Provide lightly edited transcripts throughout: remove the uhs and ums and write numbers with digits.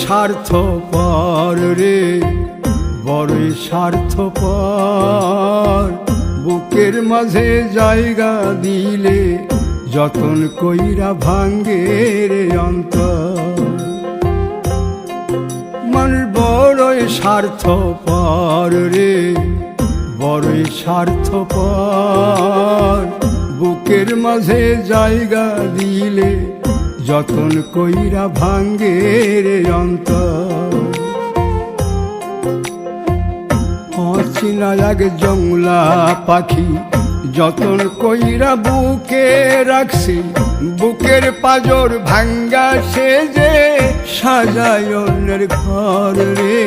স্বার্থপর রে, বড়ই স্বার্থপর। বুকের মাঝে জায়গা দিলে যতন কইরা ভাঙ্গে রে অন্তর। মানুষ বড়ই স্বার্থপর রে, বড়ই স্বার্থপর। বুকের মাঝে জায়গা দিলে যতন কইরা ভাঙ্গে রে অন্তর। অচিনা এক জংলা পাখি যতন কইরা বুকে রাখছি, বুকের পাজর ভাঙ্গা সে যে সাজায় অন্যের ঘর রে,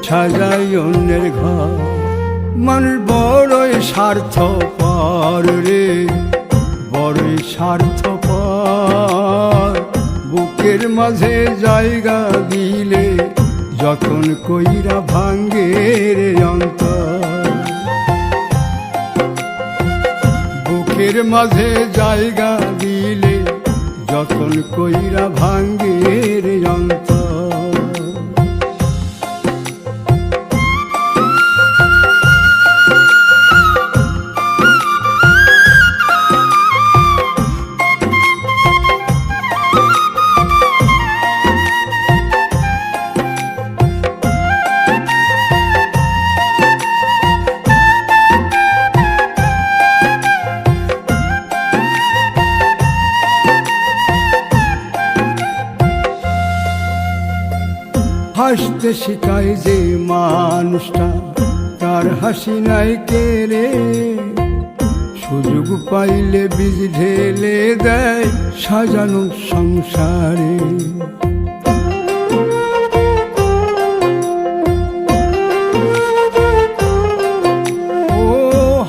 সাজায় অন্যের ঘর। মানুষ বড়ই স্বার্থপর রে, বড়ই স্বার্থপর। বুকের মাঝে জায়গা দিলে যতন কইরা ভাঙ্গে রে অন্তর। বুকের মাঝে জায়গা দিলে যতন কইরা ভাঙ্গে রে অন্তর। হাসতে শিখায় যে মানুষটা, তার হাসি নাই কেড়ে। সুযোগ পাইলে বীজ ঢেলে দেয় সাজানো সংসারে। ও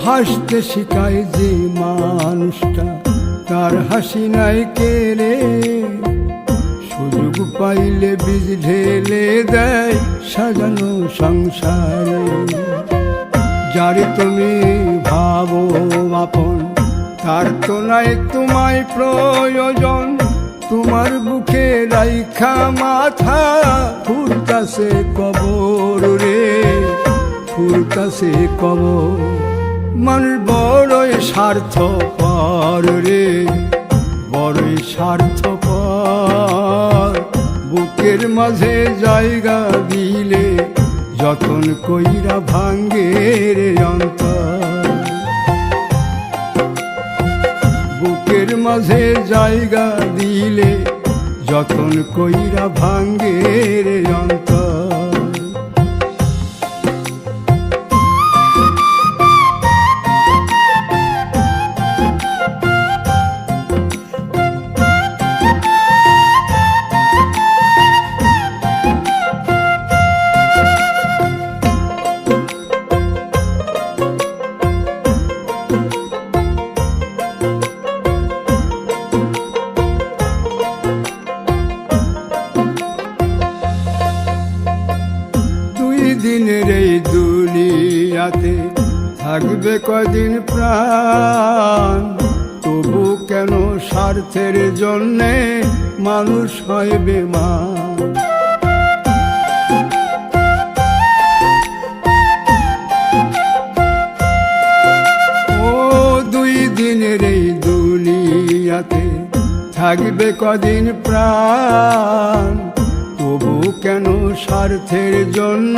হাসতে শিখায় যে মানুষটা, তার হাসি নাই কেড়ে। সুযোগ পাইলে বীজ ঢেলে দেয় সাজানো সংসারে। যারে তুমি ভাবো আপন, তার তো নাই তোমায় প্রয়োজন। তোমার বুকে রাইখা মাথা ফুরতাছে কবর রে, ফুরতাছে কবর। মানুষ বড়ই স্বার্থপর রে, বড়ই স্বার্থপর। বুকের মাঝে জায়গা দিলে যতন কইরা ভাঙ্গে রে অন্তর। বুকের মাঝে জায়গা দিলে যতন কইরা ভাঙ্গে রে অন্তর। দিনের এই দুনিয়াতে থাকবে কদিন প্রাণ, তবু কেন স্বার্থের জন্যে মানুষ হয় বেমান। ও দুই দিনের এই দুনিয়াতে থাকবে কদিন প্রাণ, তবু কেন স্বার্থের জন্য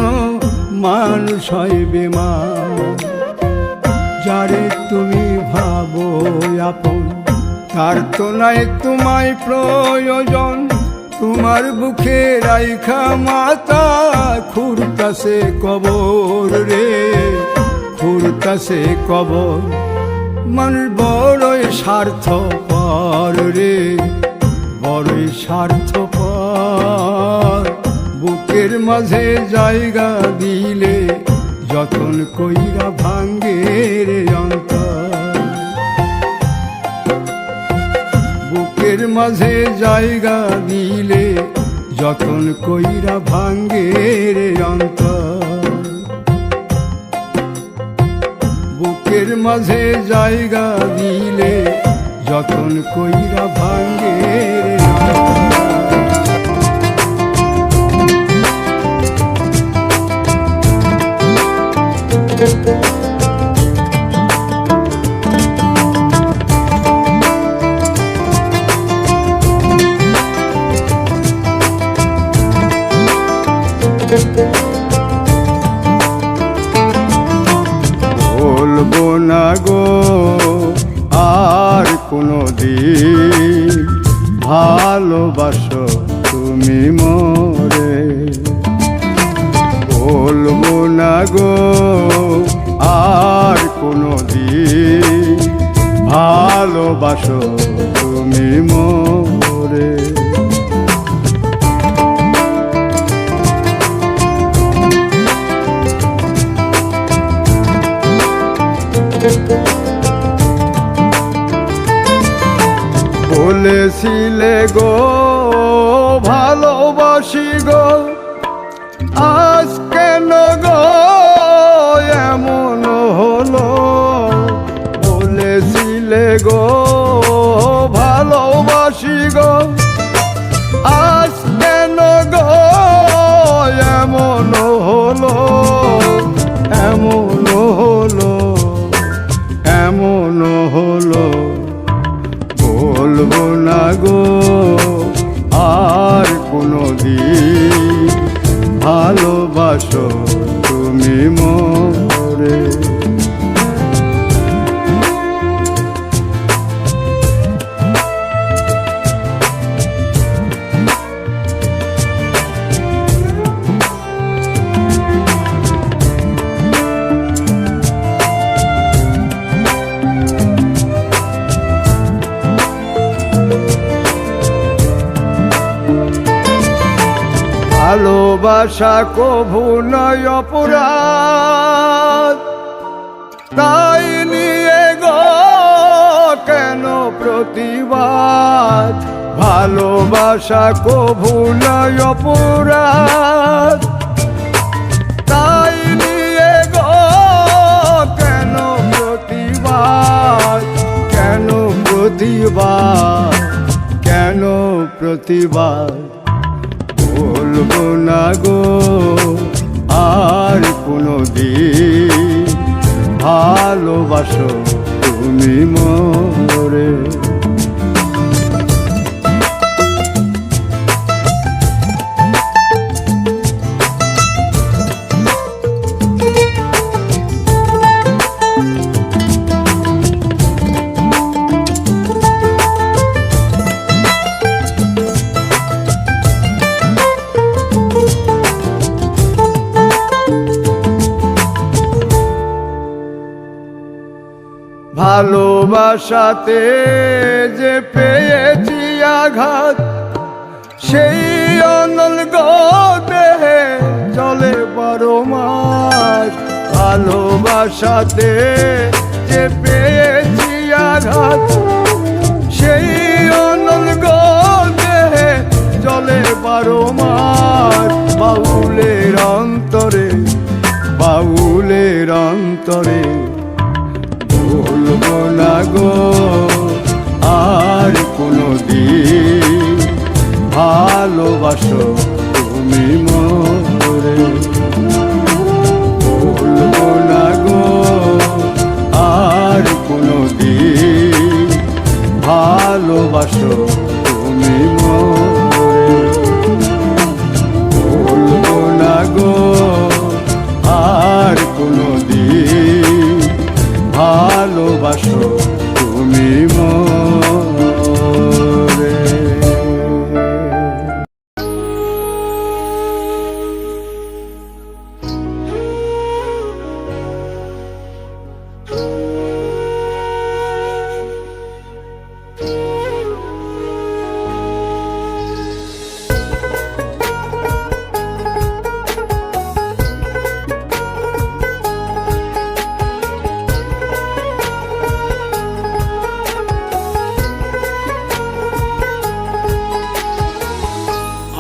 মানুষ হয় বেমান। যারে তুমি ভাবো আপন, তার তো নাই তোমায় প্রয়োজন। তোমার বুকে রাইখা মাথা খুরতাছে কবর রে, খুরতাছে কবর। মানুষ বড়ই স্বার্থপর রে, বড়ই স্বার্থপর। বুকের মাঝে জায়গা দিলে যতন কইরা ভাঙ্গে রে অন্তর। বুকের মাঝে জায়গা দিলে যতন কইরা ভাঙ্গে রে অন্তর। বুকের মাঝে জায়গা দিলে যতন কইরা ভাঙ্গে রে অন্তর। বলবো না গো আর কোনো দিন ভালোবাসো তুমি মোরে। বলবো না গো আর কোনো দিন ভালোবাসো তুমি মোরে। বলেছিলে গো ভালোবাসি গো, আজ কেন গো এমন হলো? বলেছিলে গো ভালোবাসি গো, আজ কেন গো এমন হলো? এমন হলো, এমন হলো। বলবো না গো আর কোনো দিন ভালোবাসো তুমি মোরে। ভালোবাসা কভু নয় অপরাধ, তাই নিয়ে গো কেন প্রতিবাদ? ভালোবাসা কভু নয় অপরাধ, তাই নিয়ে গো কেন প্রতিবাদ? কেন প্রতিবাদ? কেন প্রতিবাদ? বলবো না গো আর কোনো দিন ভালোবাসো তুমি মোরে। ভালোবাসাতে যে পেয়েছি আঘাত, সেই অনল দেহে চলে 12 মাস। ভালোবাসাতে যে পেয়েছি আঘাত, সেই অনল দেহে চলে 12 মাস। বাউলের অন্তরে, বাউলের অন্তরে বলবো না গো আর কোনো দিন ভালোবাসো তুমি মোরে। বলবো না গো আর কোনো দিন ভালোবাসো তুমি মোরে। বলবো না গো আর কোনো দিন ভালোবাসো তুমি মোরে।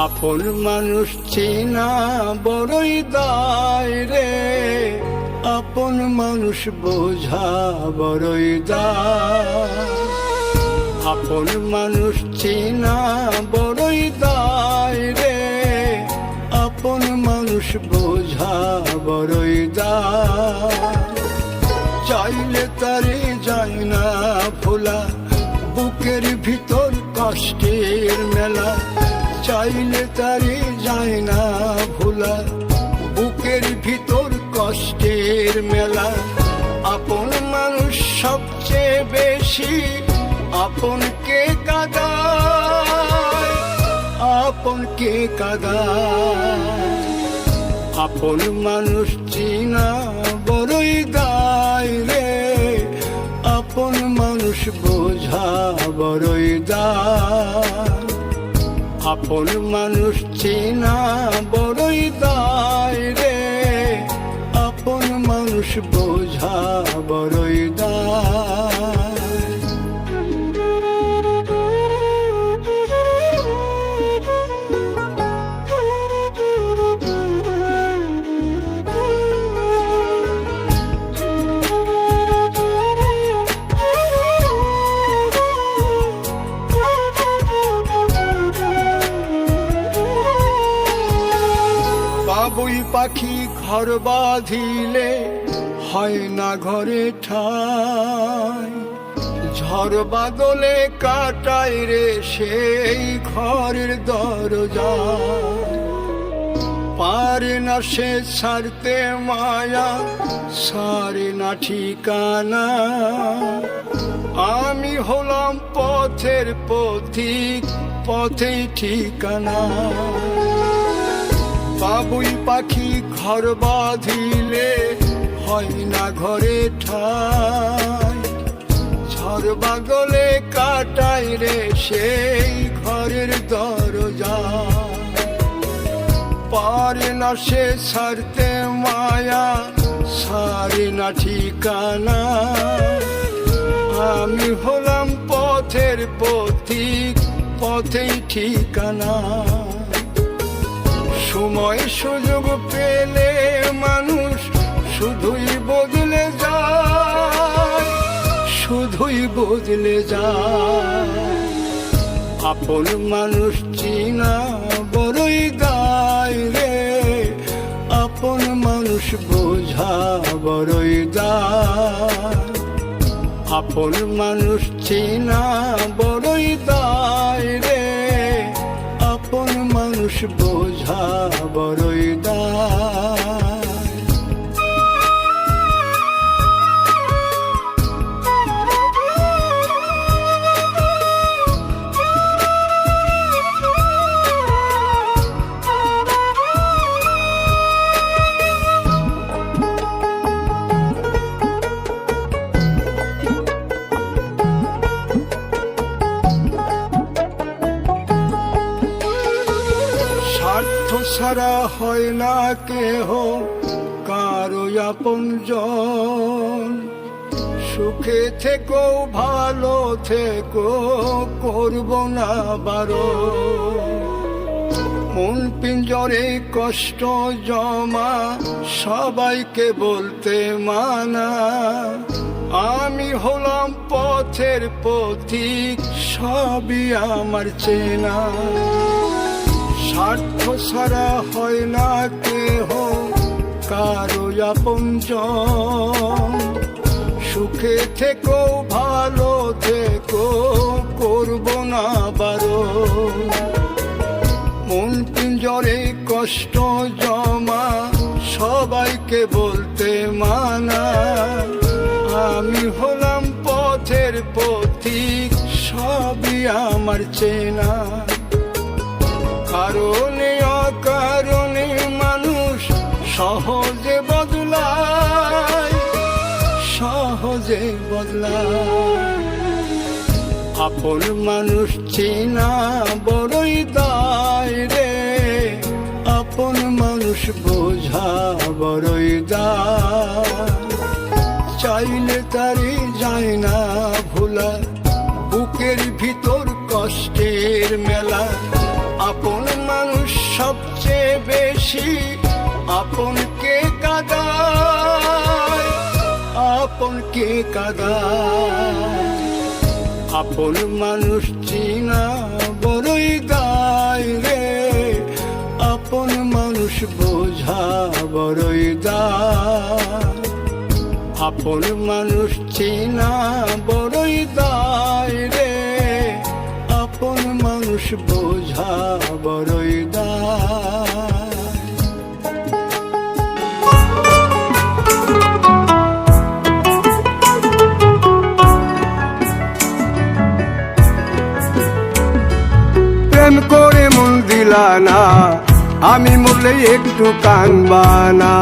আপন মানুষ চেনা বড়ই দায় রে, আপন মানুষ বোঝা বড়ই দায়। আপন মানুষ চেনা বড়ই দায় রে, আপন মানুষ বোঝা বড়ই দায়। চাইলে তারে যায় না ভোলা, বুকের ভিতর কষ্টের মেলা। চাইলে তারে যায় না ভোলা, বুকের ভিতর কষ্টের মেলা। আপন মানুষ সবচেয়ে বেশি আপনকে কাঁদায়, আপনকে কাঁদায়। আপন মানুষ চিনা বড়ই দায় রে, আপন মানুষ বোঝা বড়ই দায়। আপন মানুষ চিনা বড়ই দায় রে, আপন মানুষ বোঝা বড়ই দায়। বাবুই পাখি ঘর বাঁধিলে হয় না ঘরে ঠাই, ঝড় বাদলে কাটায় রে সেই ঘরের দরজা। পারে না সে ছাড়তে মায়া, সারে না ঠিকানা। আমি হলাম পথের পথিক, পথেই ঠিকানা। বাবুই পাখি ঘর বাঁধিলে হয় না ঘরে ঠাই, ঝড় বাদলে কাটায় রে সেই ঘরের দরজা। পারে না সে ছাড়তে মায়া, সারে না ঠিকানা। আমি হলাম পথের পথিক, পথেই ঠিকানা। সময় সুযোগ পেলে মানুষ শুধুই বদলে যায়, শুধুই বদলে যায়। আপন মানুষ চিনা বড়ই দায় রে, আপন মানুষ বোঝা বড়ই দায়। আপন মানুষ চিনা বড়ই দায় রে, আপন মানুষ বোঝা বড়ই দায়। স্বার্থ ছাড়া হয় না কেহ কারো আপনজন। সুখে থেকো ভালো থেকো, করব না বারণ। মন পিঞ্জরে কষ্ট জমা, সবাইকে বলতে মানা। আমি হলাম পথের পথিক, সবই আমার চেনা। স্বার্থ ছাড়া হয় না কেহ কারো আপনজন। সুখে থেকো ভালো থেকো, করব না বারণ। মন পিঞ্জরে কষ্ট জমা, সবাইকে বলতে মানা। আমি হলাম পথের পথিক, সবই আমার চেনা। কারণে অকারণে মানুষ সহজে বদলায়, সহজে বদলায়। আপন মানুষ চেনা বড়ই দায় রে, আপন মানুষ বোঝা বড়ই দায়। চাইলে তারে যায় না ভোলা, বুকের ভিতর কষ্টের মেলা। আপন মানুষ সবচেয়ে বেশি আপনকে কাঁদায়, আপনকে কাঁদায়। আপন মানুষ চিনা বড়ই দায় রে, আপন মানুষ বোঝা বড়ই দায়। আপন মানুষ চিনা বড়ই দায় রে, আপন মানুষ বোঝা বড়ই দায়। প্রেম করে মন দিলা না, আমি মরলে একটু কানবা না।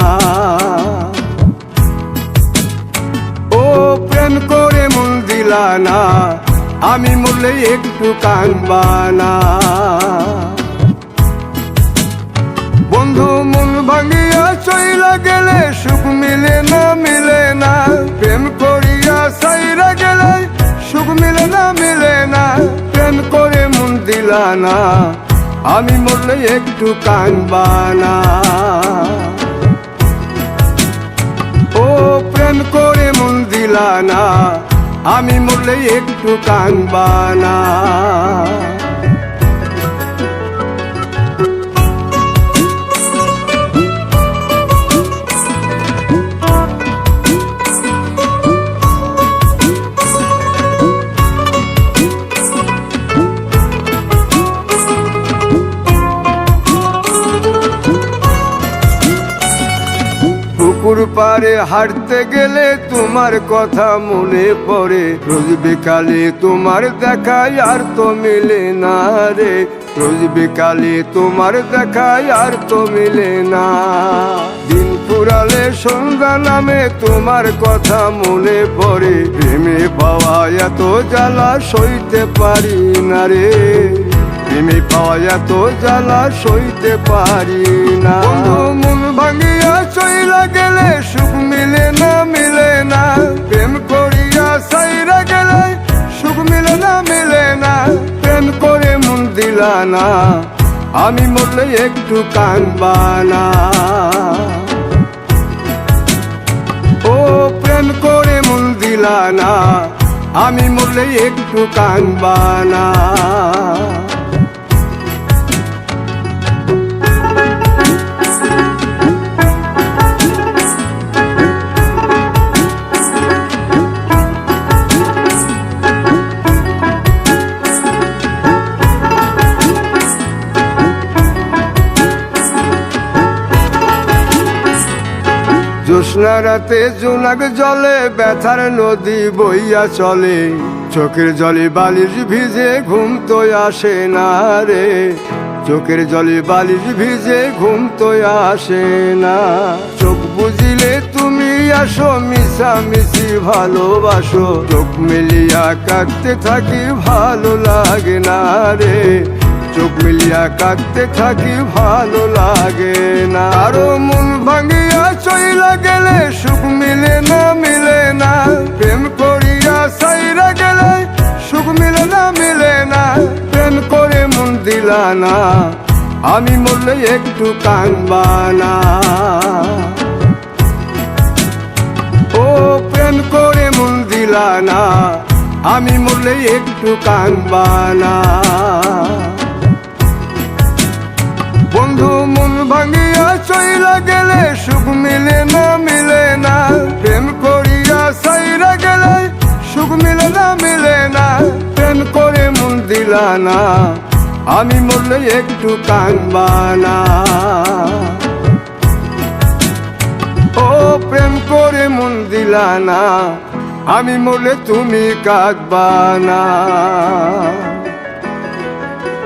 ও প্রেম করে মন দিলা না, আমি মরলে একটু কানবা না। বন্ধু মন ভাঙিয়া চইলা গেলে সুখ মিলে না, মিলে না। প্রেম করিয়া সাইরা গেলে সুখ মিলে না, মিলে না। প্রেম করে মন দিলা না, আমি মরলে একটু কানবা না। ও প্রেম করে মন দিলা না, আমি মরলে একটু কানবা না। পুকুর পাড়ে হাঁটতে গেলে তোমার কথা মনে পড়ে, রোজ বিকালে তোমার দেখায় আর তো মিলে না রে। রোজ বিকালে তোমার দেখায় আর তো মিলে না। দিন ফুরালে সন্ধ্যা নামে তোমার কথা মনে পড়ে, প্রেমে পাওয়া এত জ্বালা সইতে পারি না রে। প্রেমে পাওয়া এত জ্বালা সইতে পারি না। মন ভাঙিয়া চইলা গেলে সুখ মিলে না, মিলে না। প্রেম করিয়া সাইরা গেলে সুখ মিলে না, মিলে না। প্রেম করে মন দিলা না, আমি মরলে একটু কানবা না। ও প্রেম করে মন দিলা না, আমি মরলে একটু কানবা না। জ্যোৎস্না রাতে জোনাক জলে ব্যথার নদী বইয়া চলে, চোখের জলে বালিশ ভিজে ঘুম তো আসে না রে। চোখের জলে বালিশ ভিজে ঘুম তো আসে না। চোখ বুঝিলে তুমি আসো, মিশামিশি ভালোবাসো। চোখ মিলিয়া কাঁদতে থাকি ভালো লাগে না রে। চোখ মিলিয়া কাঁদতে থাকি ভালো লাগে না। আরো মন ভাঙিয়া চইলা গেলে সুখ মিলে না, মিলে না। প্রেম করিয়া সাইরা গেলে সুখ মিলে না, মিলে না। প্রেম করে মন দিলা না, আমি মরলে একটু কানবা না। ও প্রেম করে মন দিলা না, আমি মরলে একটু কানবা না। বন্ধু মন ভাঙিয়া চইলা গেলে সুখ মিলে না, মিলে না। প্রেম করিয়া সাইরা গেলে সুখ মিলে না, মিলে না। প্রেম করে মন দিলা না, আমি মরলে একটু কানবা না। ও প্রেম করে মন দিলা না, আমি মরলে তুমি কাঁদবা না।